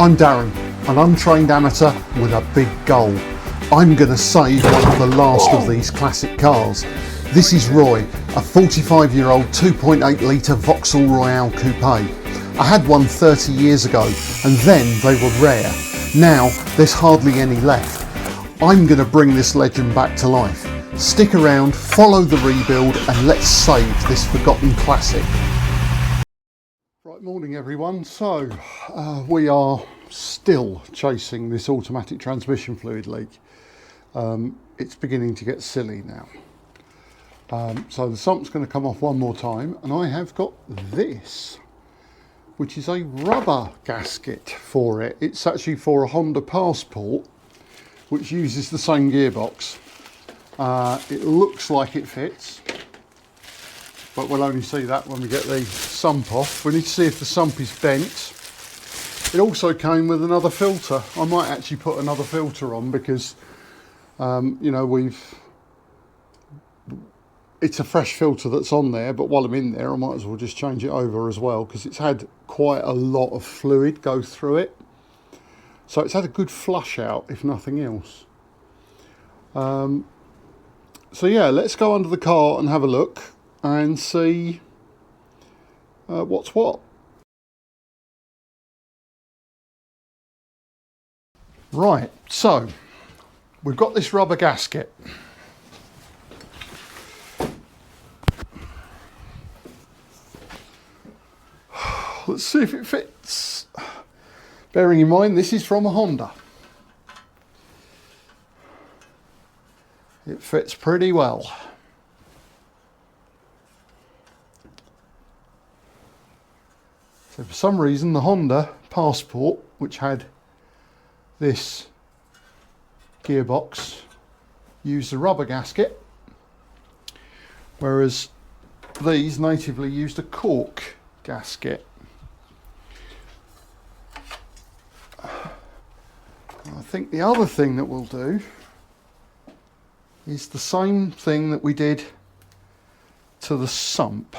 I'm Darren, an untrained amateur with a big goal. I'm going to save one of the last of these classic cars. This is Roy, a 45-year-old 2.8 litre Vauxhall Royale coupe. I had one 30 years ago and then they were rare. Now there's hardly any left. I'm going to bring this legend back to life. Stick around, follow the rebuild and let's save this forgotten classic. Right, morning everyone. So we are still chasing this automatic transmission fluid leak. It's beginning to get silly now. So the sump's going to come off one more time, and I have got this, which is a rubber gasket for it. It's actually for a Honda Passport, which uses the same gearbox. It looks like it fits, but we'll only see that when we get the sump off. We need to see if the sump is bent. It also came with another filter. I might actually put another filter on because, you know, it's a fresh filter that's on there, but while I'm in there, I might as well just change it over as well because it's had quite a lot of fluid go through it. So it's had a good flush out, if nothing else. So yeah, let's go under the car and have a look and see what's what. Right, so we've got this rubber gasket. Let's see if it fits. Bearing in mind this is from a Honda. It fits pretty well. So for some reason the Honda Passport, which had this gearbox, used a rubber gasket, whereas these natively used a cork gasket. I think the other thing that we'll do is the same thing that we did to the sump,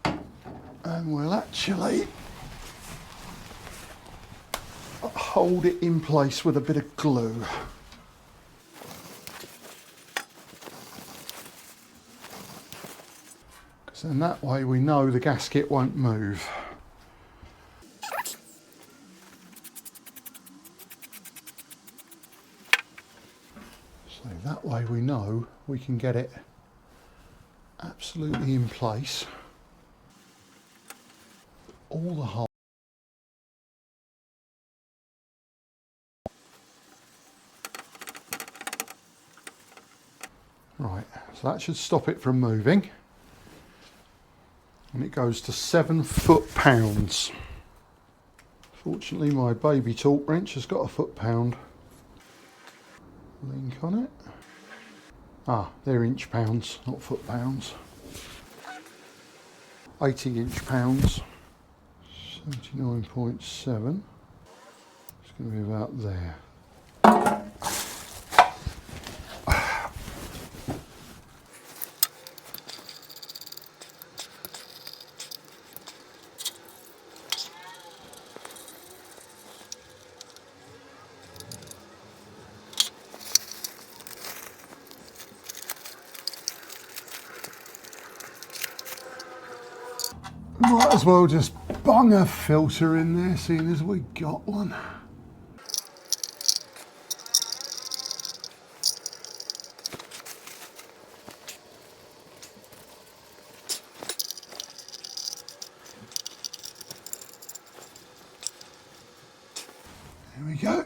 and we'll actually hold it in place with a bit of glue. Because then that way we know the gasket won't move. So that way we know we can get it absolutely in place. All the holes. Right, so that should stop it from moving. And it goes to 7 foot-pounds. Fortunately my baby torque wrench has got a foot-pound link on it. Ah, they're inch-pounds, not foot-pounds. 80 inch-pounds. 79.7. It's going to be about there. Might as well just bung a filter in there, seeing as we got one. There we go.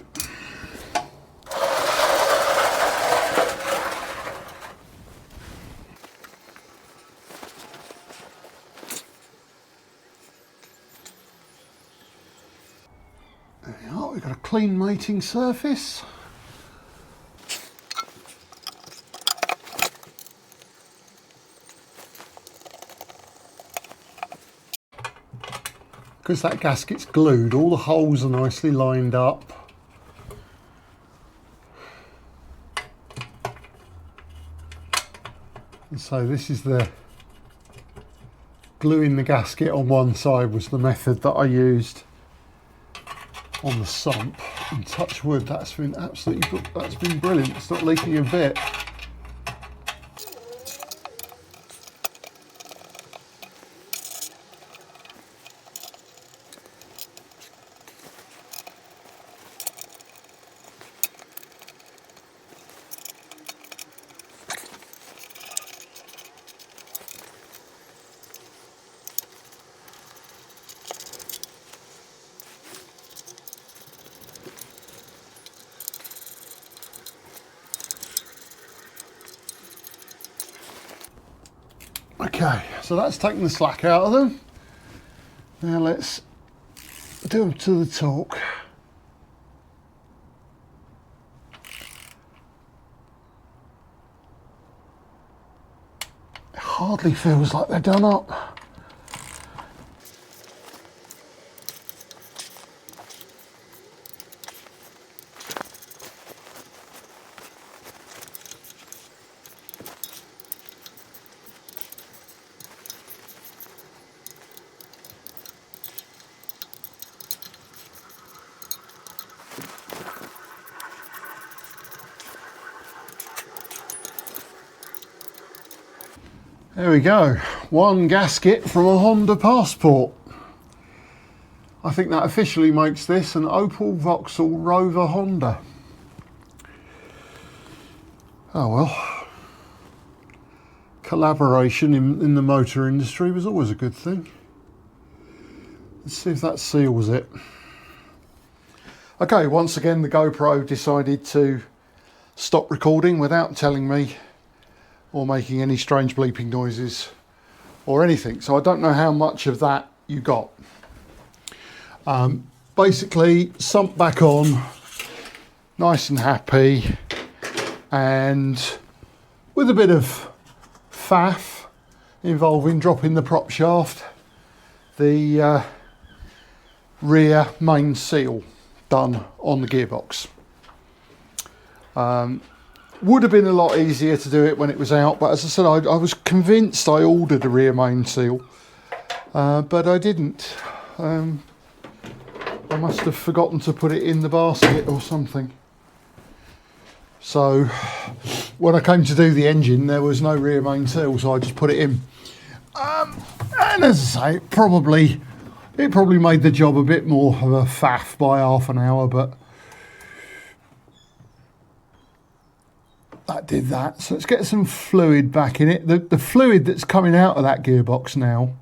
There we are, we've got a clean mating surface. Because that gasket's glued, all the holes are nicely lined up. And so this is the gluing the gasket on one side was the method that I used on the sump, and touch wood, that's been absolutely, that's been brilliant. It's not leaking a bit. Okay, so that's taken the slack out of them. Now let's do them to the torque. It hardly feels like they're done up. There we go, one gasket from a Honda Passport. I think that officially makes this an Opel Vauxhall Rover Honda. Oh well, collaboration in the motor industry was always a good thing. Let's see if that seals it. Okay, once again the GoPro decided to stop recording without telling me or making any strange bleeping noises or anything. So I don't know how much of that you got. Basically, sump back on, nice and happy, and with a bit of faff involving dropping the prop shaft, the rear main seal done on the gearbox. Would have been a lot easier to do it when it was out, but as I said, I was convinced I ordered a rear main seal, but I didn't. I must have forgotten to put it in the basket or something. So when I came to do the engine, there was no rear main seal, so I just put it in. And as I say, it probably made the job a bit more of a faff by half an hour, but that did that. So let's get some fluid back in it. The fluid that's coming out of that gearbox now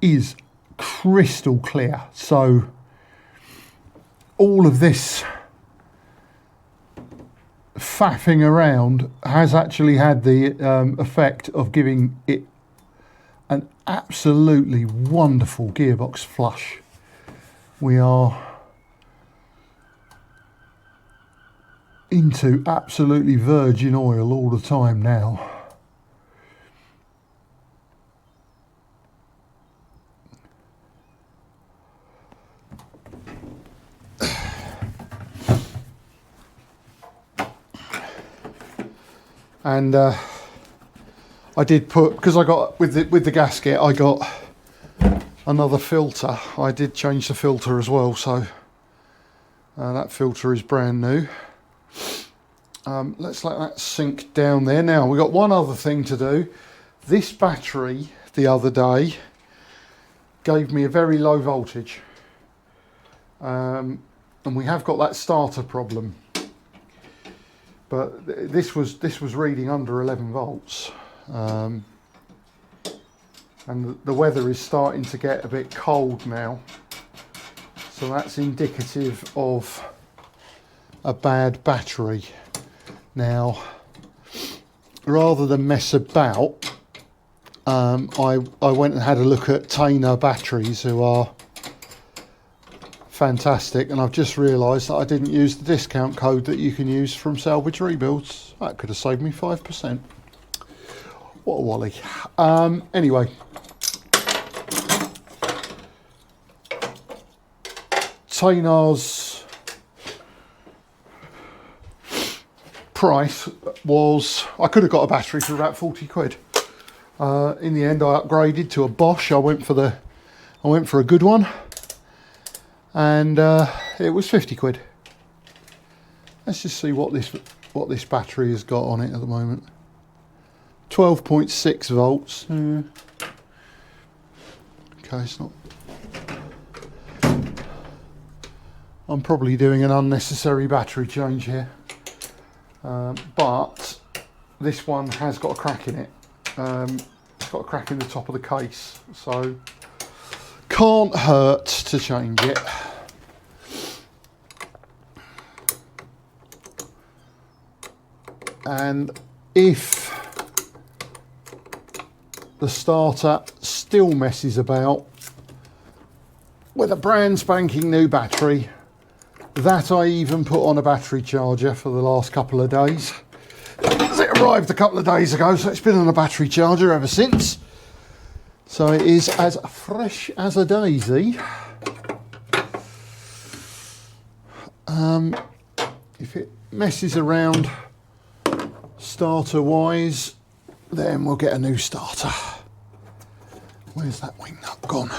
is crystal clear. So all of this faffing around has actually had the effect of giving it an absolutely wonderful gearbox flush. We are into absolutely virgin oil all the time now. And I did put, because I got with the gasket, I got another filter. I did change the filter as well, so that filter is brand new. Let's let that sink down there. Now we've got one other thing to do. This battery the other day gave me a very low voltage, and we have got that starter problem, but this was reading under 11 volts, and the weather is starting to get a bit cold now, so that's indicative of a bad battery. Now, rather than mess about, I went and had a look at Tainer batteries, who are fantastic, and I've just realised that I didn't use the discount code that you can use from Salvage Rebuilds. That could have saved me 5%. What a wally. Anyway, Tainer's price was, I could have got a battery for about 40 quid. In the end I upgraded to a Bosch. I went for a good one, and it was 50 quid. Let's just see what this battery has got on it at the moment. 12.6 volts. Okay, it's not. I'm probably doing an unnecessary battery change here, but this one has got a crack in it. It's got a crack in the top of the case, so can't hurt to change it. And if the starter still messes about with a brand spanking new battery, that I even put on a battery charger for the last couple of days. It arrived a couple of days ago, so it's been on a battery charger ever since. So it is as fresh as a daisy. If it messes around starter wise, then we'll get a new starter. Where's that wing nut gone?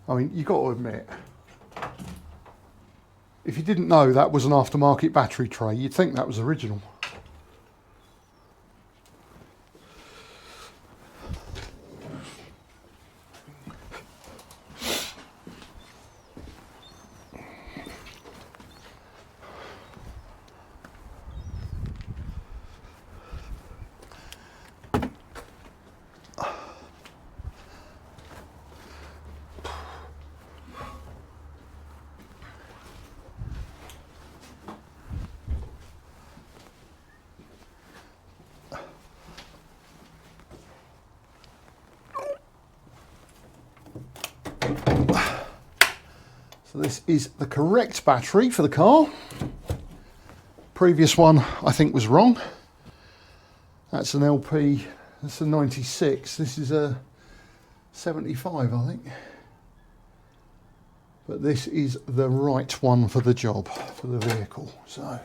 I mean, you've got to admit, if you didn't know that was an aftermarket battery tray, you'd think that was original. So this is the correct battery for the car. Previous one I think was wrong. That's an LP, that's a 96. This is a 75, I think. But this is the right one for the job, for the vehicle. So,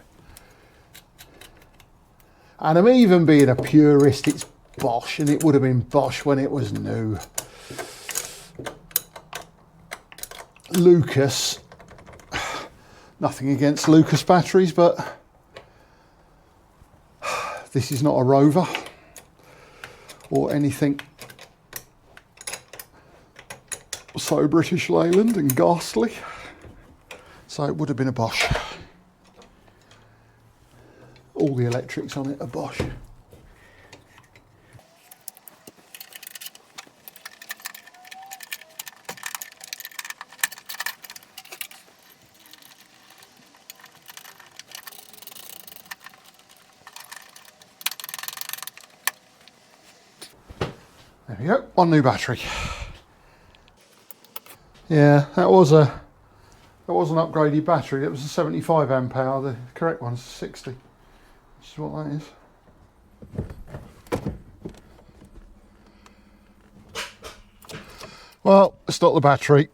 and I'm even being a purist, it's Bosch, and it would have been Bosch when it was new. Lucas, nothing against Lucas batteries, but this is not a Rover or anything so British Leyland and ghastly, so it would have been a Bosch. All the electrics on it are Bosch. There we go, one new battery. Yeah, that was an upgraded battery. It was a 75 amp hour. The correct one's 60, which is what that is. Well, it's not the battery.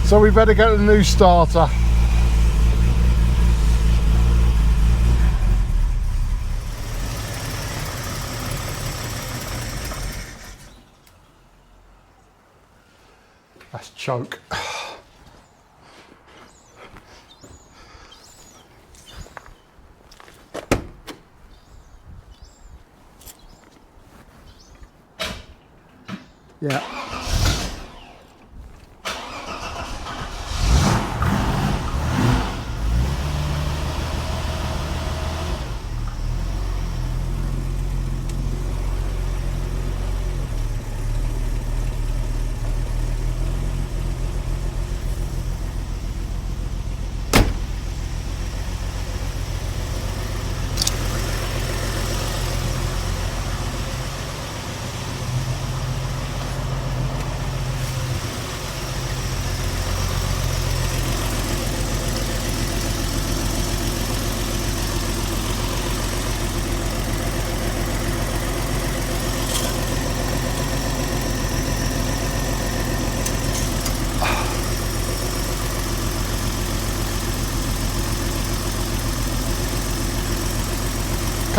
So we better get a new starter. That's choke. Yeah.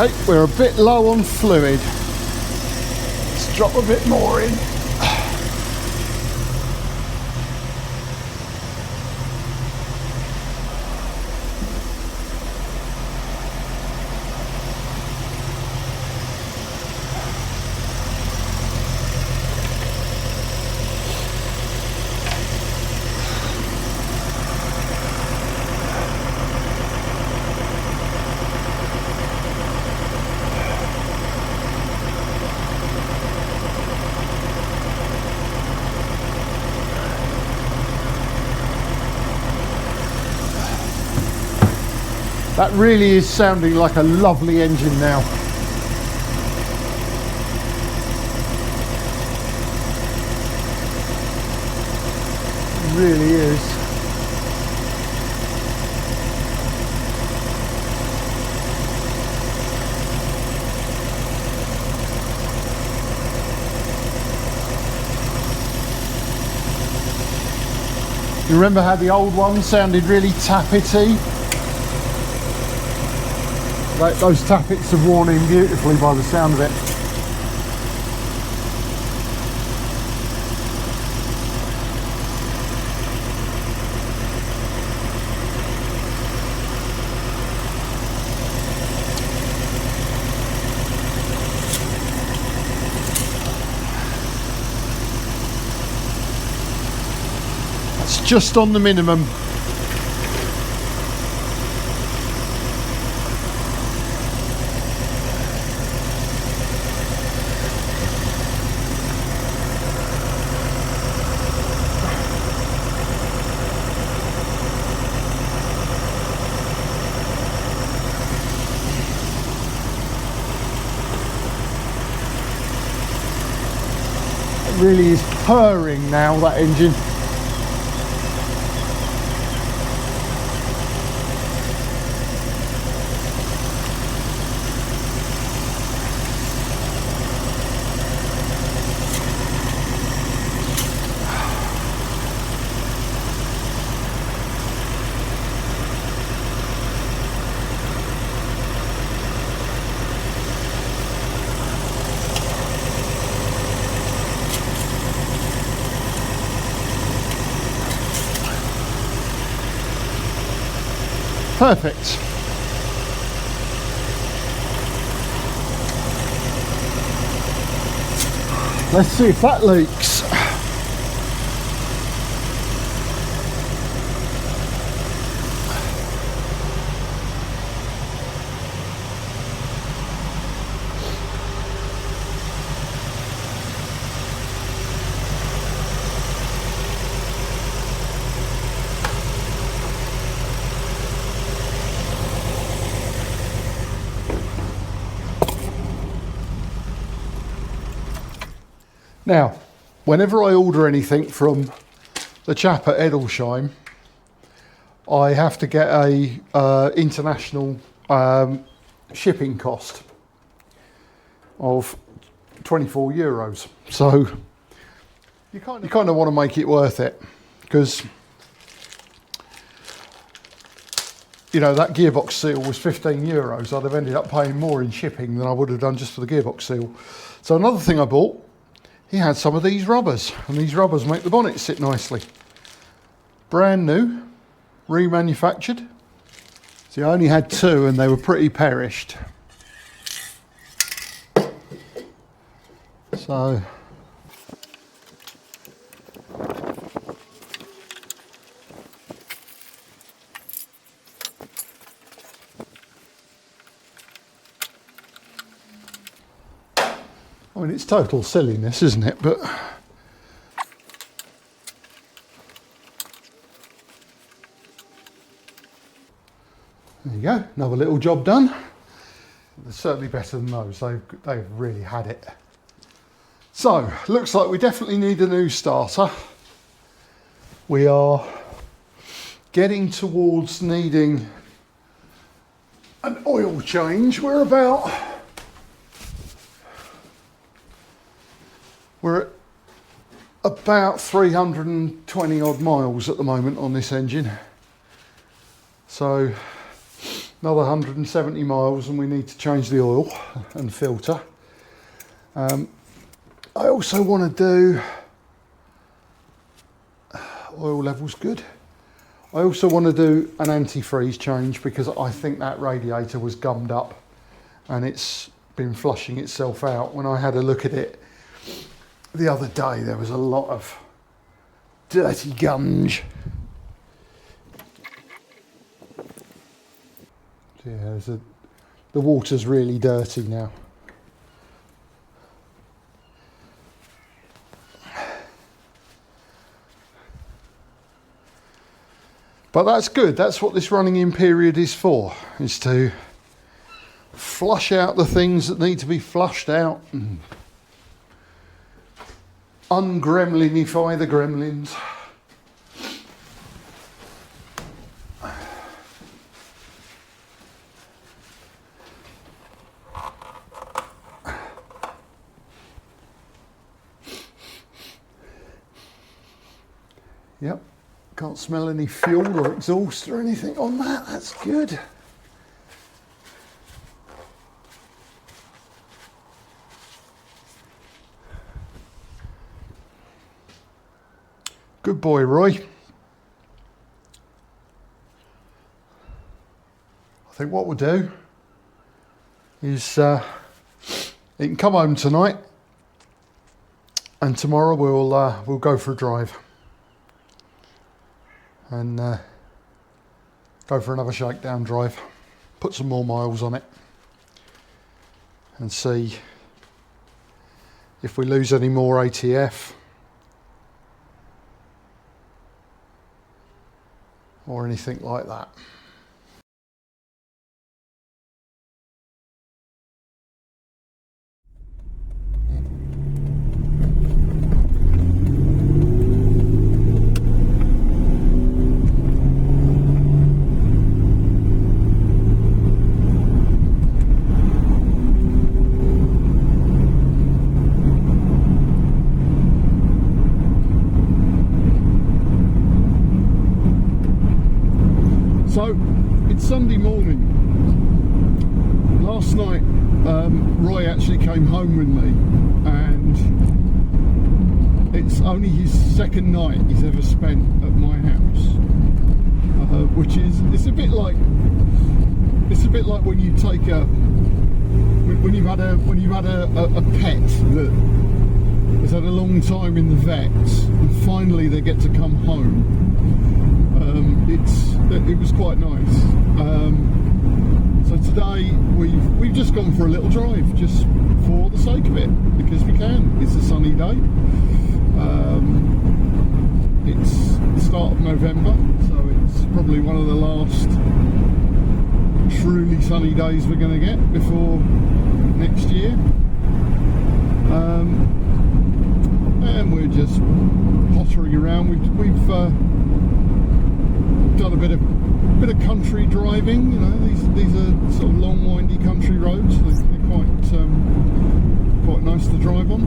Okay, we're a bit low on fluid. Let's drop a bit more in. That really is sounding like a lovely engine now. It really is. You remember how the old one sounded really tappety? Those tappets have worn in beautifully by the sound of it. That's just on the minimum. Really is purring now, that engine. Perfect. Let's see if that leaks. Now, whenever I order anything from the chap at Edelsheim, I have to get a international shipping cost of €24. So you kind of want to make it worth it, because you know that gearbox seal was €15. I'd have ended up paying more in shipping than I would have done just for the gearbox seal. So another thing I bought, he had some of these rubbers, and these rubbers make the bonnet sit nicely. Brand new, remanufactured. See, I only had two and they were pretty perished. So, I mean, it's total silliness, isn't it? But there you go, another little job done. They're certainly better than those. They've really had it. So, looks like we definitely need a new starter. We are getting towards needing an oil change. We're at about 320 odd miles at the moment on this engine. So Another 170 miles and we need to change the oil and filter. I also want to do, oil level's good. I also want to do an antifreeze change because I think that radiator was gummed up and it's been flushing itself out. When I had a look at it the other day, there was a lot of dirty gunge. Yeah, the water's really dirty now. But that's good. That's what this running in period is for, is to flush out the things that need to be flushed out and ungremlinify the gremlins. Yep, can't smell any fuel or exhaust or anything on that. That's good. Good boy, Roy. I think what we'll do is he can come home tonight, and tomorrow we'll go for a drive and go for another shakedown drive, put some more miles on it and see if we lose any more ATF or anything like that. So it's Sunday morning. Last night Roy actually came home with me, and it's only his second night he's ever spent at my house, which is it's a bit like when you take when you've had a pet that has had a long time in the vets and finally they get to come home. It was quite nice. So today we've just gone for a little drive, just for the sake of it, because we can. It's a sunny day. It's the start of November, so it's probably one of the last truly sunny days we're going to get before next year. And we're just pottering around. We've done a bit of country driving. You know, these are sort of long, windy country roads. They're quite nice to drive on.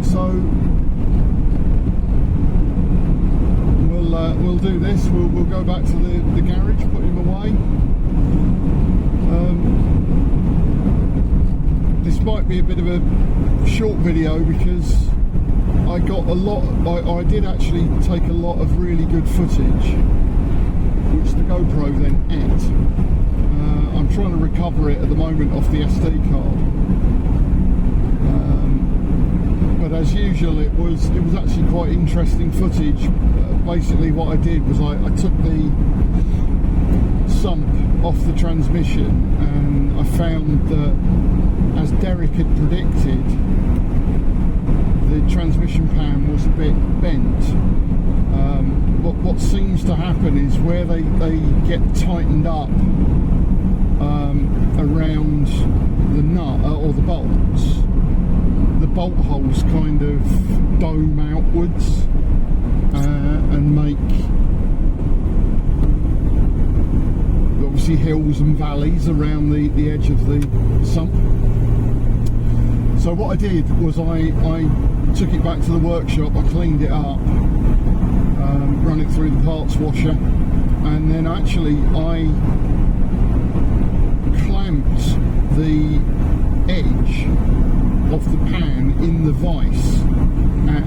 So we'll do this. We'll go back to the garage, put him away. This might be a bit of a short video because I got a lot. I did actually take a lot of really good footage, which the GoPro then ate. I'm trying to recover it at the moment off the SD card. But as usual, it was actually quite interesting footage. Basically, what I did was I took the sump off the transmission, and I found that, as Derek had predicted, the transmission pan was a bit bent. What seems to happen is where they get tightened up around the nut or the bolts, the bolt holes kind of dome outwards and make obviously hills and valleys around the edge of the sump. So what I did was I took it back to the workshop, I cleaned it up, run it through the parts washer, and then actually I clamped the edge of the pan in the vise,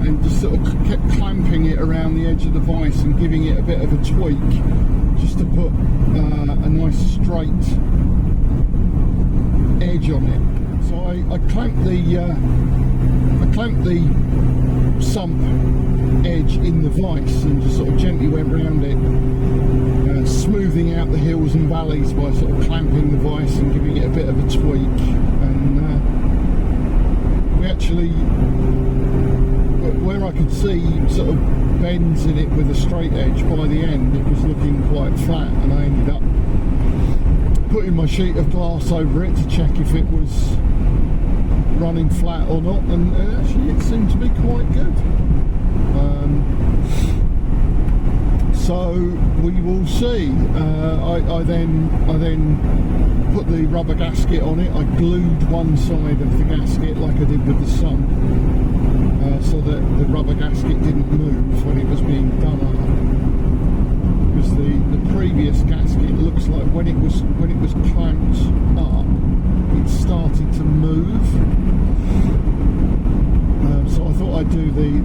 and just sort of kept clamping it around the edge of the vise and giving it a bit of a tweak just to put a nice straight edge on it. So I clamped the sump edge in the vise and just sort of gently went round it, smoothing out the hills and valleys by sort of clamping the vise and giving it a bit of a tweak. And we actually, where I could see sort of bends in it with a straight edge, by the end it was looking quite flat, and I ended up putting my sheet of glass over it to check if it was running flat or not, and actually it seemed to be quite good. So we will see. I then put the rubber gasket on it. I glued one side of the gasket like I did with the sun, so that the rubber gasket didn't move when it was being done up. Because the previous gasket looks like when it was clamped up, it started to move. So I thought I'd do the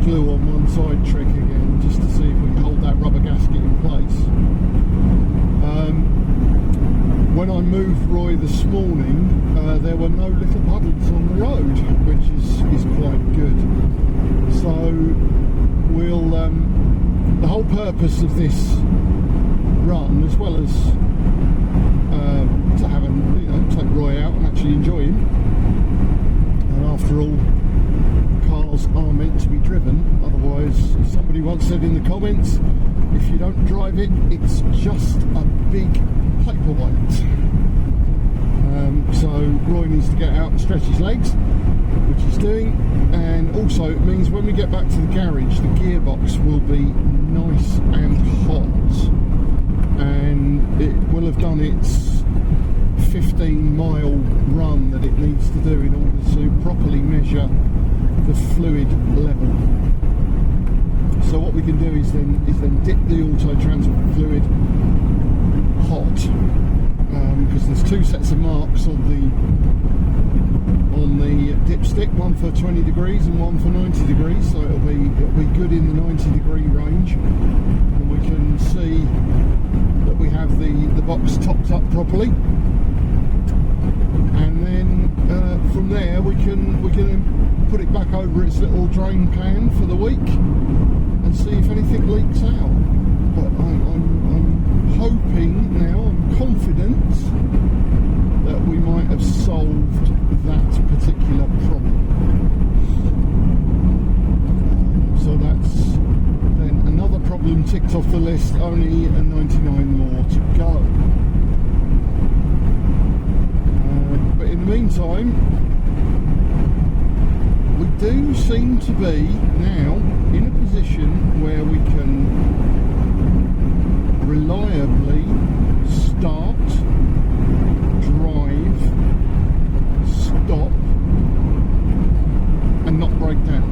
glue on one side trick again, just to see if we can hold that rubber gasket in place. When I moved Roy this morning, there were no little puddles on the road, which is quite good. So we'll the whole purpose of this run, as well as to have take Roy out and actually enjoy him, and after all, cars are meant to be driven, otherwise, as somebody once said in the comments, if you don't drive it, it's just a big paperweight. So Roy needs to get out and stretch his legs, which he's doing, and also it means when we get back to the garage, the gearbox will be nice and hot, and it will have done its 15-mile run that it needs to do in order to properly measure the fluid level. So what we can do is then dip the auto transport fluid hot, because there's two sets of marks on the dipstick, one for 20 degrees and one for 90 degrees, so it'll be good in the 90 degree range, and we can see that we have the box topped up properly, and then from there we can put it back over its little drain pan for the week and see if anything leaks out. But I'm hoping now, I'm confident that we might have solved that particular problem. So that's then another problem ticked off the list, only 99 more to go. But in the meantime, we do seem to be now in a position where we can reliably start, drive, stop and not break down,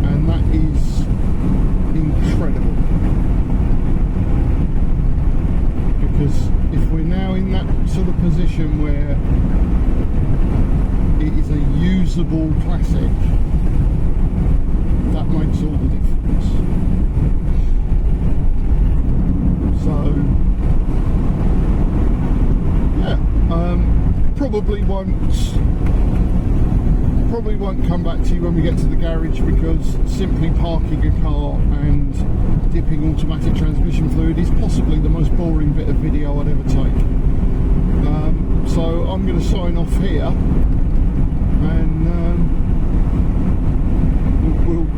and that is incredible, because if we're now in that sort of position where it is a usable classic, that makes all the difference. So yeah, probably won't come back to you when we get to the garage, because simply parking a car and dipping automatic transmission fluid is possibly the most boring bit of video I'd ever take. So I'm going to sign off here, and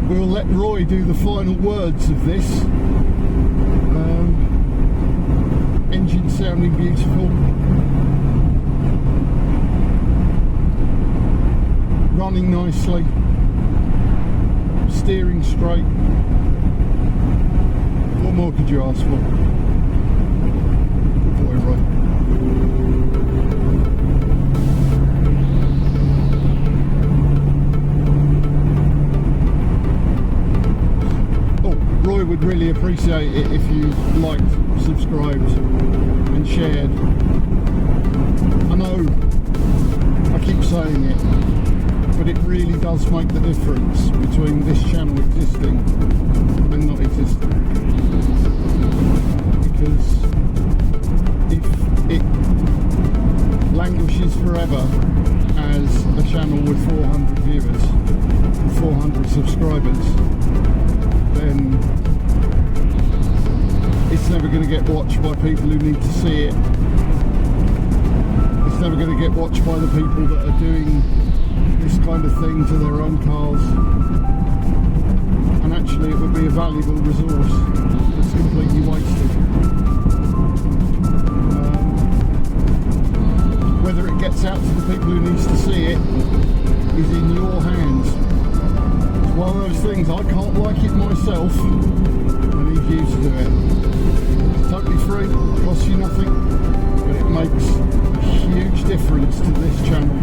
we'll let Roy do the final words of this. Engine sounding beautiful, running nicely, steering straight. What more could you ask for? Good boy, Roy. I'd really appreciate it if you liked, subscribed and shared. I know I keep saying it, but it really does make the difference between this channel existing and not existing. Because if it languishes forever as a channel with 400 viewers, 400 subscribers, then it's never going to get watched by people who need to see it. It's never going to get watched by the people that are doing this kind of thing to their own cars. And actually it would be a valuable resource that's completely wasted. Whether it gets out to the people who needs to see it is in your hands. It's one of those things, I can't like it myself, I need you to do it. It's totally free, it costs you nothing, but it makes a huge difference to this channel.